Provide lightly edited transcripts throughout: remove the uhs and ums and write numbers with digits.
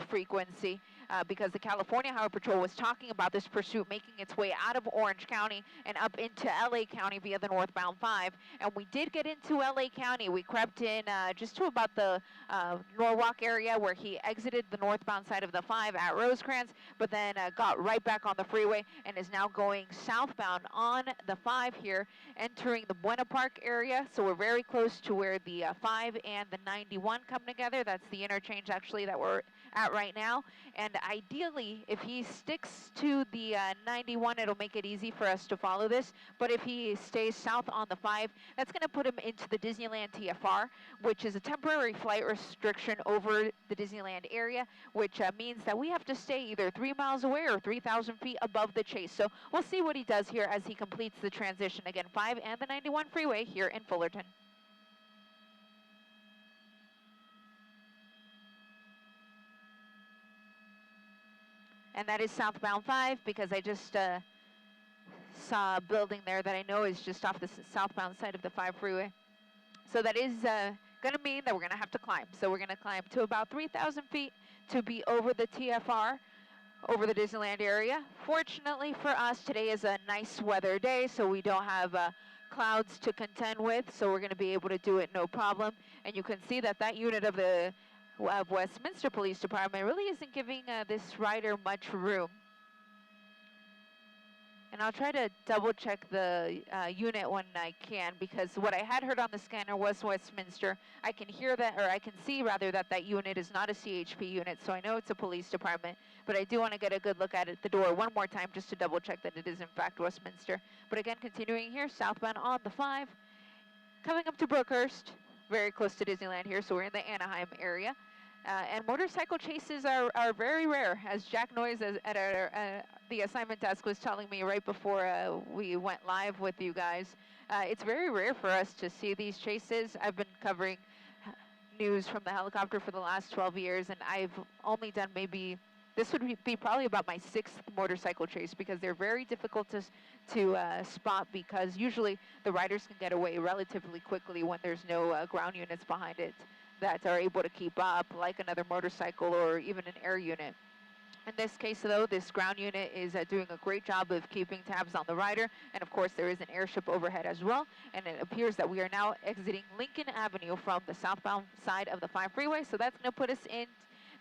frequency because the California Highway Patrol was talking about this pursuit making its way out of Orange County and up into LA County via the northbound 5. And we did get into LA County. We crept in just to about the Norwalk area where he exited the northbound side of the 5 at Rosecrans, but then got right back on the freeway and is now going southbound on the 5 here, entering the Buena Park area. So we're very close to where the 5 and the 91 come together. That's the interchange actually that we're at right now. And ideally, if he sticks to the 91, it'll make it easy for us to follow this. But if he stays south on the 5, that's going to put him into the Disneyland TFR, which is a temporary flight restriction over the Disneyland area, which means that we have to stay either 3 miles away or 3,000 feet above the chase. So we'll see what he does here as he completes the transition. Again, 5 and the 91 freeway here in Fullerton. And that is southbound 5 because I just saw a building there that I know is just off the southbound side of the 5 freeway. So that is going to mean that we're going to have to climb. So we're going to climb to about 3,000 feet to be over the TFR, over the Disneyland area. Fortunately for us, today is a nice weather day, so we don't have clouds to contend with, so we're going to be able to do it no problem. And you can see that that unit of the Westminster Police Department really isn't giving this rider much room. And I'll try to double check the unit when I can, because what I had heard on the scanner was Westminster. I can hear that, or I can see rather, that that unit is not a CHP unit, so I know it's a police department, but I do want to get a good look at it at the door one more time just to double check that it is in fact Westminster. But again, continuing here, southbound on the 5, coming up to Brookhurst, very close to Disneyland here, so we're in the Anaheim area. And motorcycle chases are very rare, as Jack Noyes at the assignment desk was telling me right before we went live with you guys. It's very rare for us to see these chases. I've been covering news from the helicopter for the last 12 years, and I've only done maybe, this would be probably about my 6th motorcycle chase, because they're very difficult to spot, because usually the riders can get away relatively quickly when there's no ground units behind it that are able to keep up, like another motorcycle or even an air unit. In this case, though, this ground unit is doing a great job of keeping tabs on the rider, and of course there is an airship overhead as well, and it appears that we are now exiting Lincoln Avenue from the southbound side of the 5 freeway, so that's going to put us in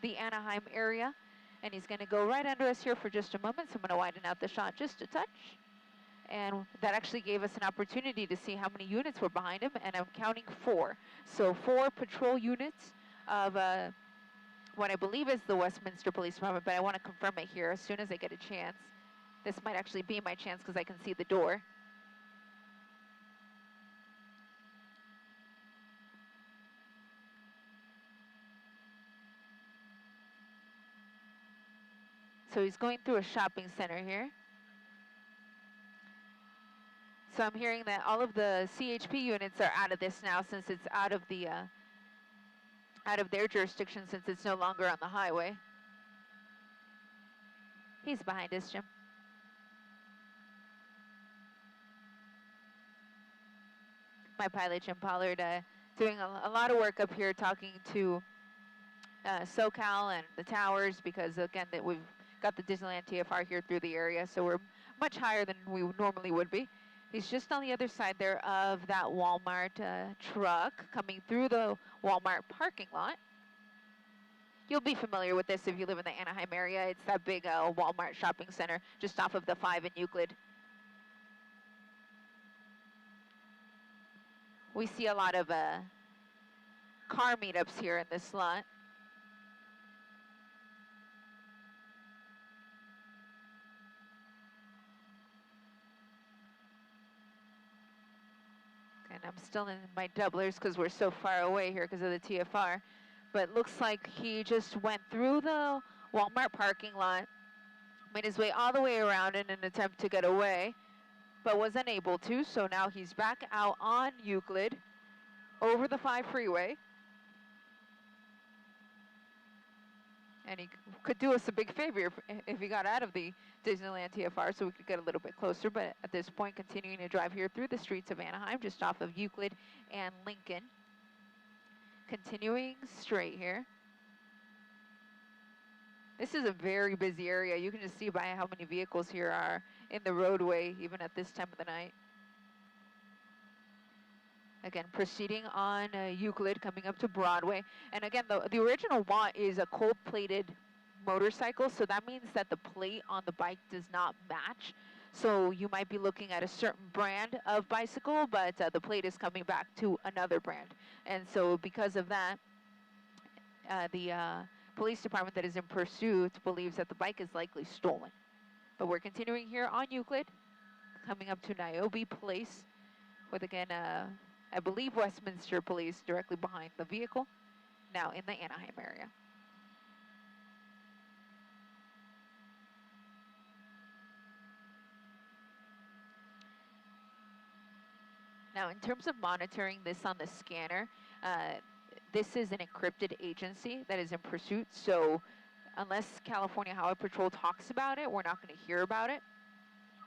the Anaheim area, and he's going to go right under us here for just a moment, so I'm going to widen out the shot just a touch. And that actually gave us an opportunity to see how many units were behind him, and I'm counting 4. So 4 patrol units of what I believe is the Westminster Police Department, but I want to confirm it here as soon as I get a chance. This might actually be my chance because I can see the door. So he's going through a shopping center here. So I'm hearing that all of the CHP units are out of this now, since it's out of the out of their jurisdiction, since it's no longer on the highway. He's behind us, Jim. My pilot, Jim Pollard, doing a lot of work up here, talking to SoCal and the towers, because again, that we've got the Disneyland TFR here through the area, so we're much higher than we normally would be. He's just on the other side there of that Walmart truck coming through the Walmart parking lot. You'll be familiar with this if you live in the Anaheim area. It's that big Walmart shopping center just off of the 5 in Euclid. We see a lot of car meetups here in this lot. And I'm still in my doublers because we're so far away here because of the TFR. But looks like he just went through the Walmart parking lot, made his way all the way around in an attempt to get away, but was unable to. So now he's back out on Euclid over the 5 freeway. And he could do us a big favor if he got out of the Disneyland TFR so we could get a little bit closer. But at this point, continuing to drive here through the streets of Anaheim, just off of Euclid and Lincoln. Continuing straight here. This is a very busy area. You can just see by how many vehicles here are in the roadway, even at this time of the night. Again, proceeding on Euclid, coming up to Broadway. And again, the original want is a cold-plated motorcycle, so that means that the plate on the bike does not match. So you might be looking at a certain brand of bicycle, but the plate is coming back to another brand. And so because of that, the police department that is in pursuit believes that the bike is likely stolen. But we're continuing here on Euclid, coming up to Niobe Place with, again, I believe Westminster Police directly behind the vehicle, now in the Anaheim area. Now, in terms of monitoring this on the scanner, this is an encrypted agency that is in pursuit, so unless California Highway Patrol talks about it, we're not going to hear about it.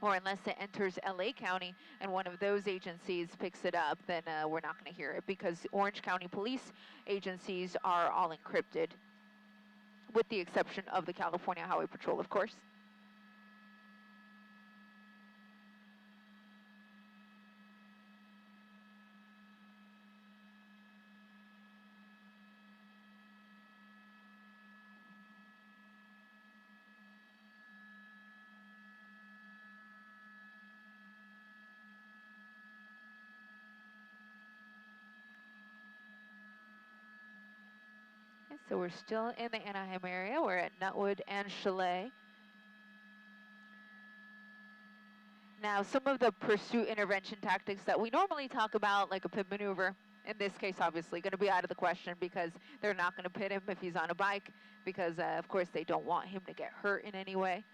Or unless it enters LA County and one of those agencies picks it up, then we're not going to hear it, because Orange County police agencies are all encrypted, with the exception of the California Highway Patrol, of course. So we're still in the Anaheim area. We're at Nutwood and Chalet. Now, some of the pursuit intervention tactics that we normally talk about, like a pit maneuver, in this case, obviously, going to be out of the question, because they're not going to pit him if he's on a bike, because, of course, they don't want him to get hurt in any way.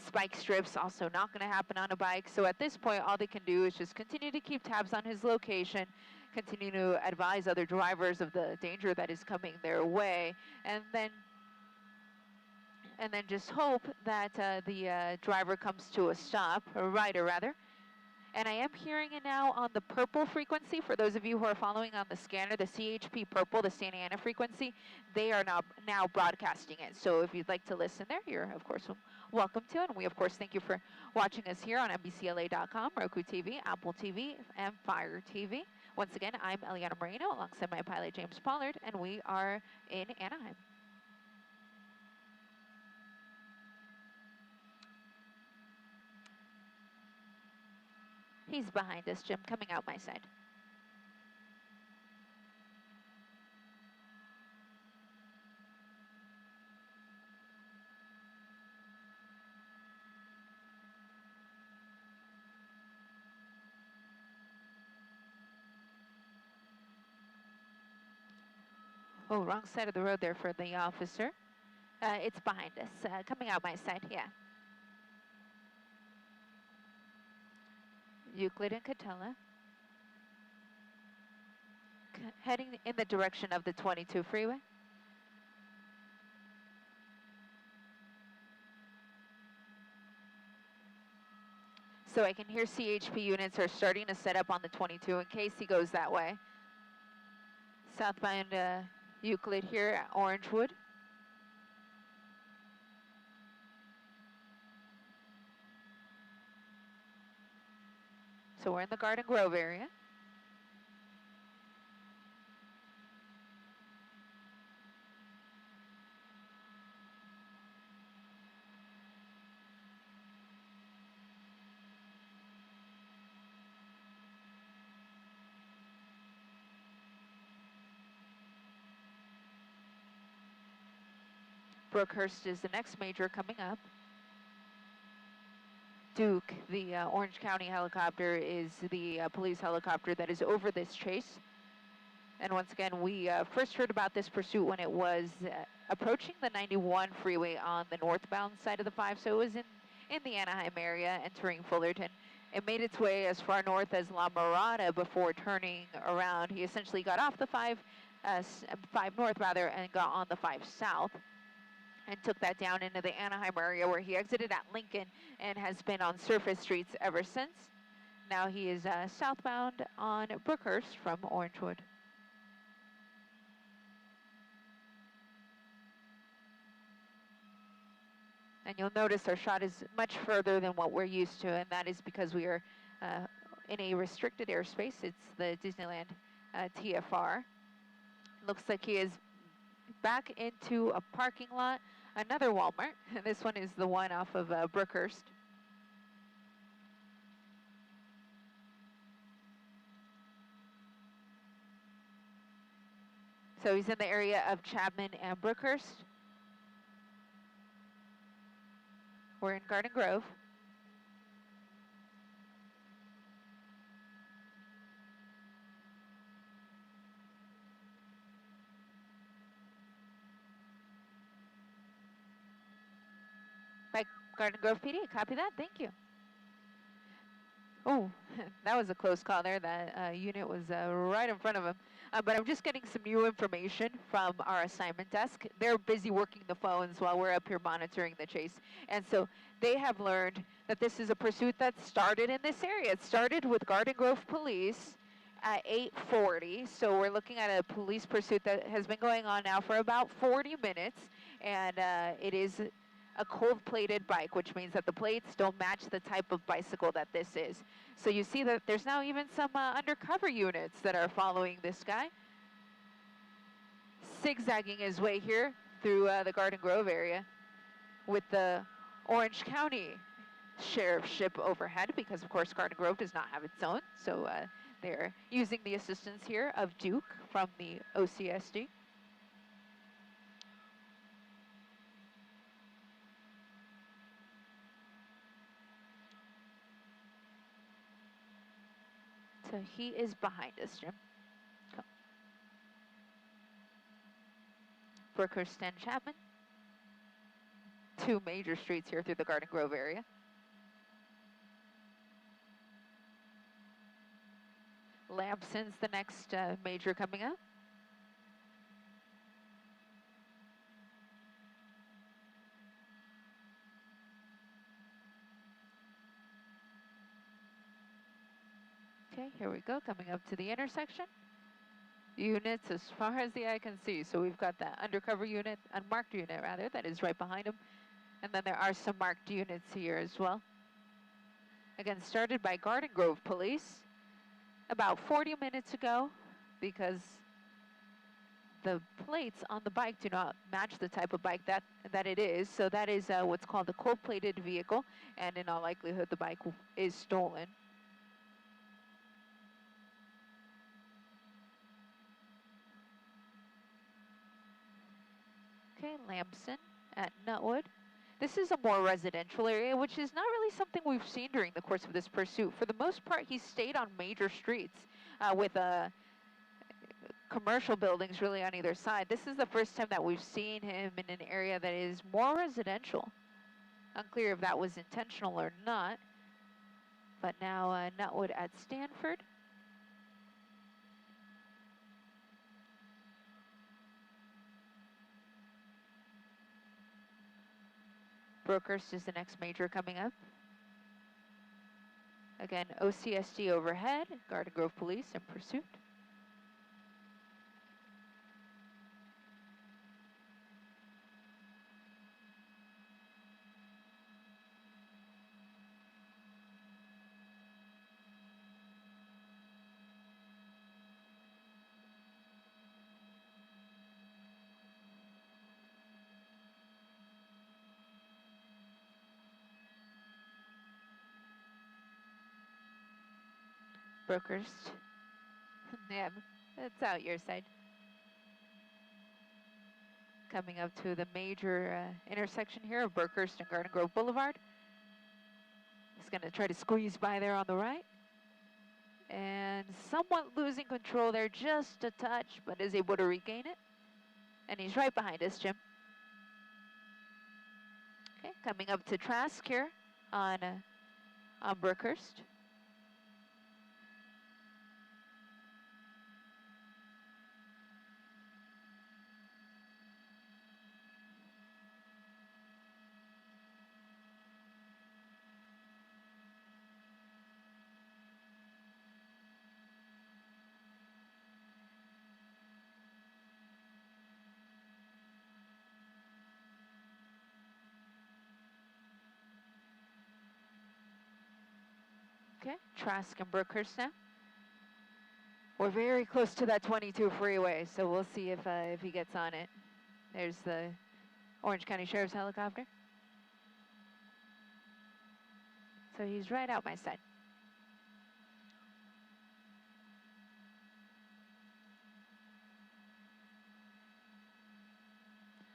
Spike strips, also not going to happen on a bike. So at this point, all they can do is just continue to keep tabs on his location, continue to advise other drivers of the danger that is coming their way, and then just hope that the driver comes to a stop, or rider rather. And I am hearing it now on the purple frequency. For those of you who are following on the scanner, the CHP purple, the Santa Ana frequency, they are now broadcasting it. So if you'd like to listen there, you're of course welcome to. And we of course thank you for watching us here on NBCLA.com, Roku TV, Apple TV, and Fire TV. Once again, I'm Eliana Moreno alongside my pilot James Pollard, and we are in Anaheim. He's behind us, Jim, coming out my side. Oh, wrong side of the road there for the officer. It's behind us, coming out my side, yeah. Euclid and Catella. Heading in the direction of the 22 freeway. So I can hear CHP units are starting to set up on the 22 in case he goes that way. Southbound Euclid here at Orangewood. So we're in the Garden Grove area. Brookhurst is the next major coming up. Duke, the Orange County helicopter, is the police helicopter that is over this chase. And once again, we first heard about this pursuit when it was approaching the 91 freeway on the northbound side of the 5, so it was in the Anaheim area, entering Fullerton. It made its way as far north as La Mirada before turning around. He essentially got off the 5 north rather, and got on the 5 south, and took that down into the Anaheim area, where he exited at Lincoln and has been on surface streets ever since. Now he is southbound on Brookhurst from Orangewood. And you'll notice our shot is much further than what we're used to, and that is because we are in a restricted airspace. It's the Disneyland TFR. Looks like he is back into a parking lot, another Walmart. And this one is the one off of Brookhurst. So he's in the area of Chapman and Brookhurst. We're in Garden Grove. By Garden Grove PD, copy that, thank you. Oh, that was a close call there. That unit was right in front of him. But I'm just getting some new information from our assignment desk. They're busy working the phones while we're up here monitoring the chase. And so they have learned that this is a pursuit that started in this area. It started with Garden Grove Police at 8:40. So we're looking at a police pursuit that has been going on now for about 40 minutes. And it is a cold-plated bike, which means that the plates don't match the type of bicycle that this is. So you see that there's now even some undercover units that are following this guy, zigzagging his way here through the Garden Grove area with the Orange County Sheriffship overhead, because of course Garden Grove does not have its own. So they're using the assistance here of Duke from the OCSD. So he is behind us, Jim. Come. Brookhurst and Chapman. Two major streets here through the Garden Grove area. Lamson's the next major coming up. Okay, here we go, coming up to the intersection. Units as far as the eye can see. So we've got that undercover unit, unmarked unit rather, that is right behind him. And then there are some marked units here as well. Again, started by Garden Grove Police about 40 minutes ago, because the plates on the bike do not match the type of bike that it is. So that is what's called a cold-plated vehicle, and in all likelihood the bike is stolen. Okay, Lamson at Nutwood. This is a more residential area, which is not really something we've seen during the course of this pursuit. For the most part, he stayed on major streets with commercial buildings really on either side. This is the first time that we've seen him in an area that is more residential. Unclear if that was intentional or not. But now Nutwood at Stanford. Brookhurst is the next major coming up. Again, OCSD overhead, Garden Grove Police in pursuit. Brookhurst. Yeah, it's out your side. Coming up to the major intersection here of Brookhurst and Garden Grove Boulevard. He's going to try to squeeze by there on the right. And somewhat losing control there, just a touch, but is able to regain it. And he's right behind us, Jim. Okay, coming up to Trask here on Brookhurst. Okay, Trask and Brookhurst now. We're very close to that 22 freeway, so we'll see if he gets on it. There's the Orange County Sheriff's helicopter. So he's right out my side.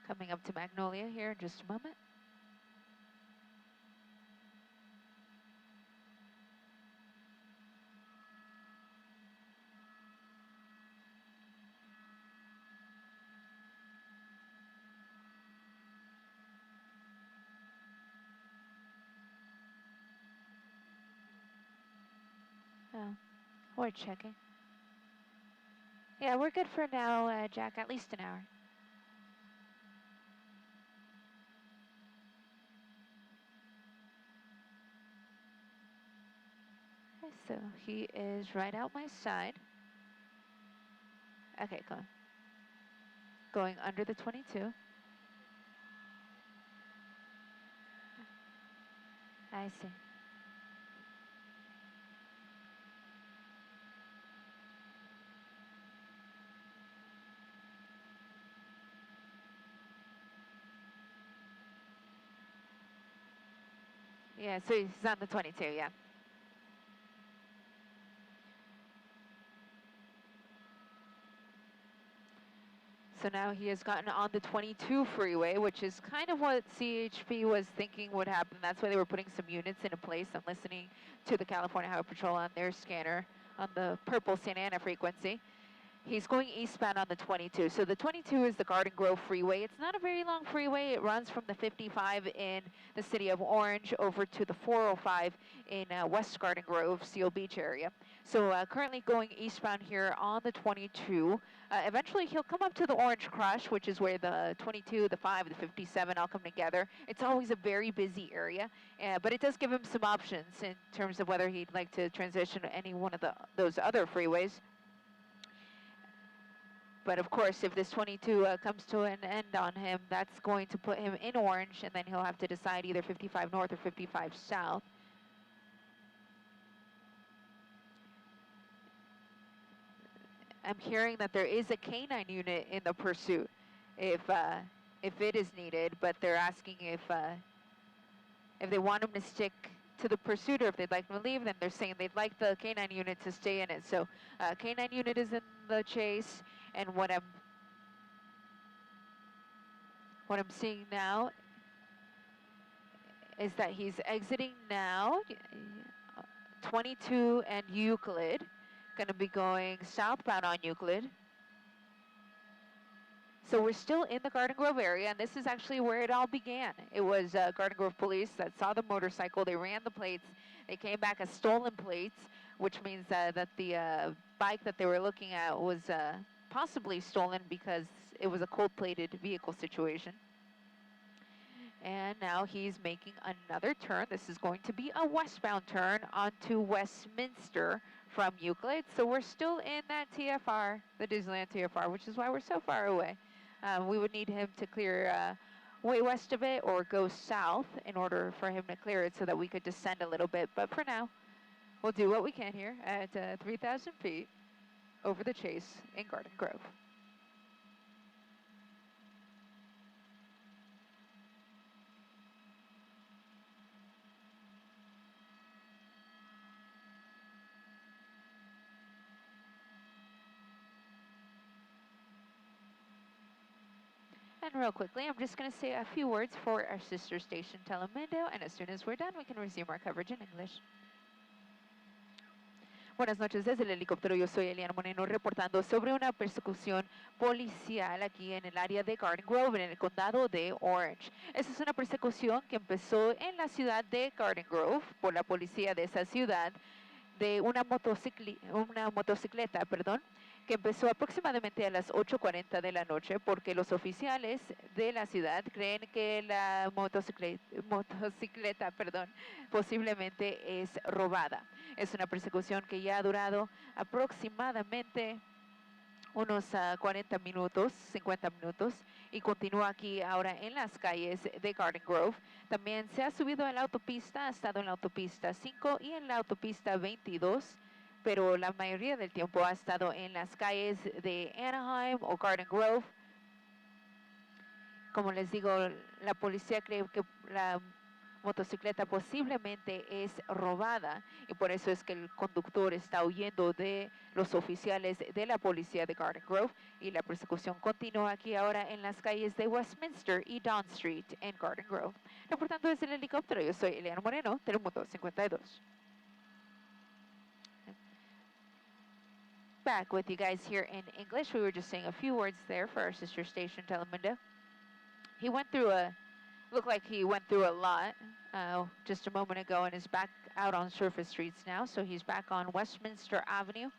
Coming up to Magnolia here in just a moment. Oh, we're checking. Yeah, we're good for now, Jack, at least an hour. Okay, so he is right out my side. Okay, cool. Going under the 22. I see. Yeah, so he's on the 22, yeah. So now he has gotten on the 22 freeway, which is kind of what CHP was thinking would happen. That's why they were putting some units into place. I'm listening to the California Highway Patrol on their scanner on the purple Santa Ana frequency. He's going eastbound on the 22. So the 22 is the Garden Grove Freeway. It's not a very long freeway. It runs from the 55 in the city of Orange over to the 405 in West Garden Grove, Seal Beach area. So currently going eastbound here on the 22. Eventually he'll come up to the Orange Crush, which is where the 22, the 5, the 57 all come together. It's always a very busy area, but it does give him some options in terms of whether he'd like to transition to any one of those other freeways. But of course, if this 22 comes to an end on him, that's going to put him in Orange, and then he'll have to decide either 55 North or 55 South. I'm hearing that there is a canine unit in the pursuit if it is needed, but they're asking if they want him to stick to the pursuit or if they'd like him to leave, then they're saying they'd like the canine unit to stay in it. So canine unit is in the chase, and what I'm seeing now is that he's exiting now, 22 and Euclid, going to be going southbound on Euclid. So we're still in the Garden Grove area, and this is actually where it all began. It was Garden Grove police that saw the motorcycle. They ran the plates. They came back as stolen plates, which means that the bike that they were looking at was possibly stolen because it was a cold-plated vehicle situation. And now he's making another turn. This is going to be a westbound turn onto Westminster from Euclid. So we're still in that TFR, the Disneyland TFR, which is why we're so far away. We would need him to clear way west of it or go south in order for him to clear it so that we could descend a little bit. But for now, we'll do what we can here at 3,000 feet over the chase in Garden Grove. And real quickly, I'm just going to say a few words for our sister station, Telemundo, and as soon as we're done, we can resume our coverage in English. Buenas noches desde el helicóptero. Yo soy Eliana Moreno reportando sobre una persecución policial aquí en el área de Garden Grove, en el condado de Orange. Esta es una persecución que empezó en la ciudad de Garden Grove por la policía de esa ciudad de una motocicleta, que empezó aproximadamente a las 8:40 de la noche porque los oficiales de la ciudad creen que la motocicleta, posiblemente es robada. Es una persecución que ya ha durado aproximadamente unos 40 minutos, 50 minutos, y continúa aquí ahora en las calles de Garden Grove. También se ha subido a la autopista, ha estado en la autopista 5 y en la autopista 22, pero la mayoría del tiempo ha estado en las calles de Anaheim o Garden Grove. Como les digo, la policía cree que la motocicleta posiblemente es robada y por eso es que el conductor está huyendo de los oficiales de la policía de Garden Grove y la persecución continúa aquí ahora en las calles de Westminster y Don Street en Garden Grove. Reportando desde el helicóptero, yo soy Eliana Moreno, Telemundo 52. Back with you guys here in English. We were just saying a few words there for our sister station Telemundo. He went through looked like he went through a lot just a moment ago and is back out on surface streets now. So he's back on Westminster Avenue,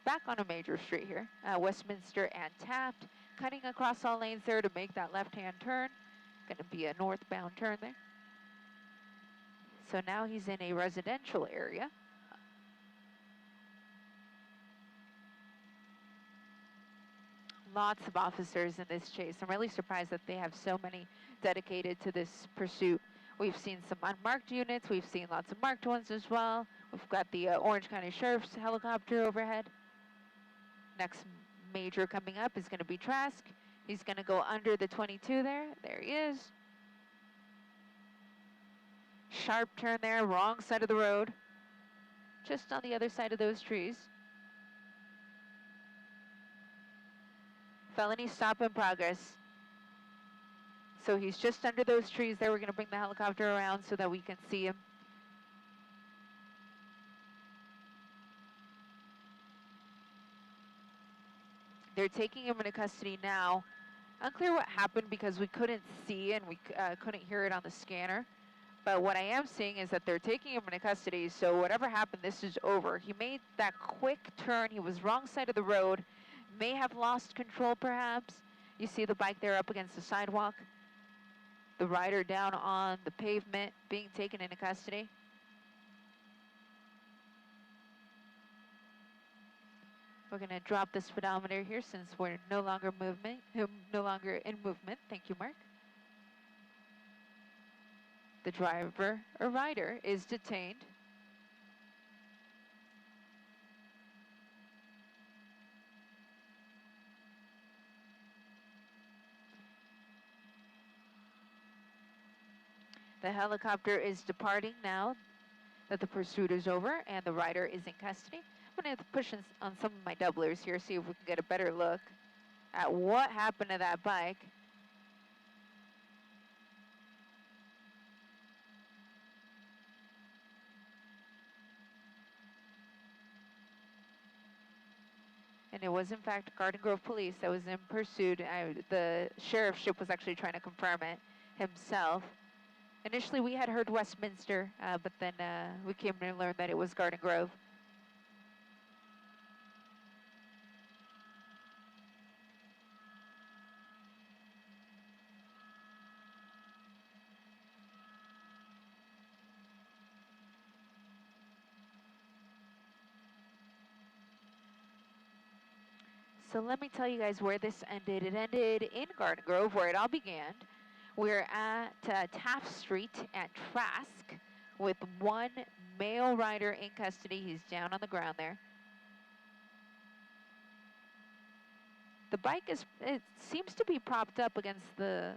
back on a major street here, Westminster and Taft, cutting across all lanes there to make that left-hand turn. Going to be a northbound turn there. So now he's in a residential area. Lots of officers in this chase. I'm really surprised that they have so many dedicated to this pursuit. We've seen some unmarked units. We've seen lots of marked ones as well. We've got the Orange County Sheriff's helicopter overhead. Next major coming up is going to be Trask. He's going to go under the 22 there. There he is. Sharp turn there, wrong side of the road. Just on the other side of those trees. Felony stop in progress. So he's just under those trees there. We're going to bring the helicopter around so that we can see him. They're taking him into custody now. Unclear what happened because we couldn't see and we couldn't hear it on the scanner. But what I am seeing is that they're taking him into custody. So whatever happened, this is over. He made that quick turn. He was wrong side of the road. May have lost control perhaps. You see the bike there up against the sidewalk. The rider down on the pavement being taken into custody. We're going to drop the speedometer here since we're no longer in movement. Thank you, Mark. The driver or rider is detained. The helicopter is departing now that the pursuit is over and the rider is in custody. I'm going to push on some of my doublers here, see if we can get a better look at what happened to that bike. And it was in fact Garden Grove Police that was in pursuit. The sheriff's ship was actually trying to confirm it himself. Initially, we had heard Westminster, but then we came to learn that it was Garden Grove. So let me tell you guys where this ended. It ended in Garden Grove, where it all began. We're at Taft Street at Trask with one male rider in custody. He's down on the ground there. The bike it seems to be propped up against the